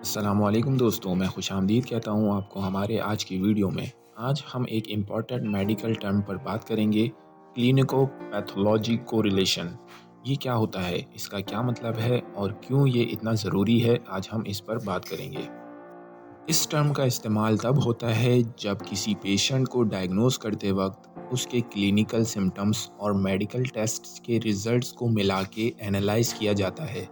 अस्सलामुअलैकुम दोस्तों, मैं खुशामदीद कहता हूँ आपको हमारे आज की वीडियो में। आज हम एक इम्पॉर्टेंट मेडिकल टर्म पर बात करेंगे, क्लिनिको पैथोलॉजी कोरिलेशन। ये क्या होता है, इसका क्या मतलब है और क्यों ये इतना ज़रूरी है, आज हम इस पर बात करेंगे। इस टर्म का इस्तेमाल तब होता है जब किसी पेशेंट को डायग्नोज करते वक्त उसके क्लिनिकल सिम्टम्स और मेडिकल टेस्ट्स के रिजल्ट्स को मिला के एनालाइज किया जाता है।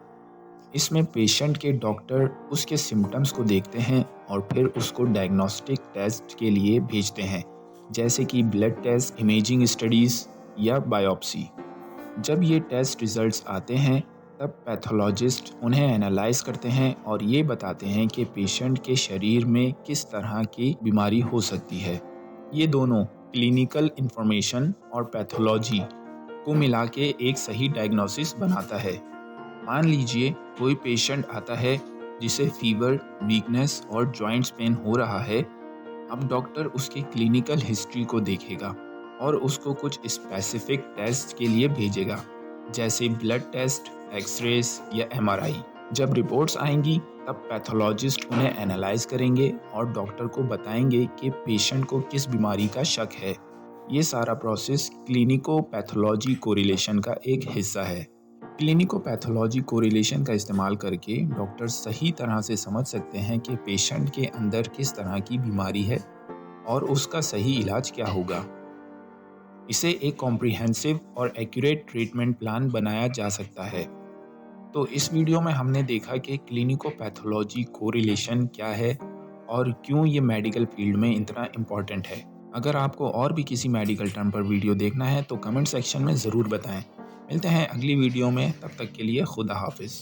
इसमें पेशेंट के डॉक्टर उसके सिम्टम्स को देखते हैं और फिर उसको डायग्नोस्टिक टेस्ट के लिए भेजते हैं, जैसे कि ब्लड टेस्ट, इमेजिंग स्टडीज़ या बायोप्सी। जब ये टेस्ट रिजल्ट्स आते हैं, तब पैथोलॉजिस्ट उन्हें एनालाइज करते हैं और ये बताते हैं कि पेशेंट के शरीर में किस तरह की बीमारी हो सकती है। ये दोनों, क्लिनिकल इंफॉर्मेशन और पैथोलॉजी, को मिला के एक सही डायग्नोसिस बनाता है। मान लीजिए कोई पेशेंट आता है जिसे फीवर, वीकनेस और जॉइंट्स पेन हो रहा है। अब डॉक्टर उसकी क्लिनिकल हिस्ट्री को देखेगा और उसको कुछ स्पेसिफिक टेस्ट के लिए भेजेगा, जैसे ब्लड टेस्ट, एक्सरेज या एमआरआई। जब रिपोर्ट्स आएंगी, तब पैथोलॉजिस्ट उन्हें एनालाइज करेंगे और डॉक्टर को बताएंगे कि पेशेंट को किस बीमारी का शक है। ये सारा प्रोसेस क्लिनिको पैथोलॉजी कोरिलेशन का एक हिस्सा है। क्लिनिकोपैथोलॉजी कोरिलेशन का इस्तेमाल करके डॉक्टर सही तरह से समझ सकते हैं कि पेशेंट के अंदर किस तरह की बीमारी है और उसका सही इलाज क्या होगा। इसे एक कॉम्प्रिहेंसिव और एक्यूरेट ट्रीटमेंट प्लान बनाया जा सकता है। तो इस वीडियो में हमने देखा कि क्लिनिकोपैथोलॉजी कोरिलेशन क्या है और क्यों ये मेडिकल फील्ड में इतना इम्पोर्टेंट है। अगर आपको और भी किसी मेडिकल टर्म पर वीडियो देखना है तो कमेंट सेक्शन में ज़रूर बताएं। मिलते हैं अगली वीडियो में, तब तक के लिए खुदा हाफिज़।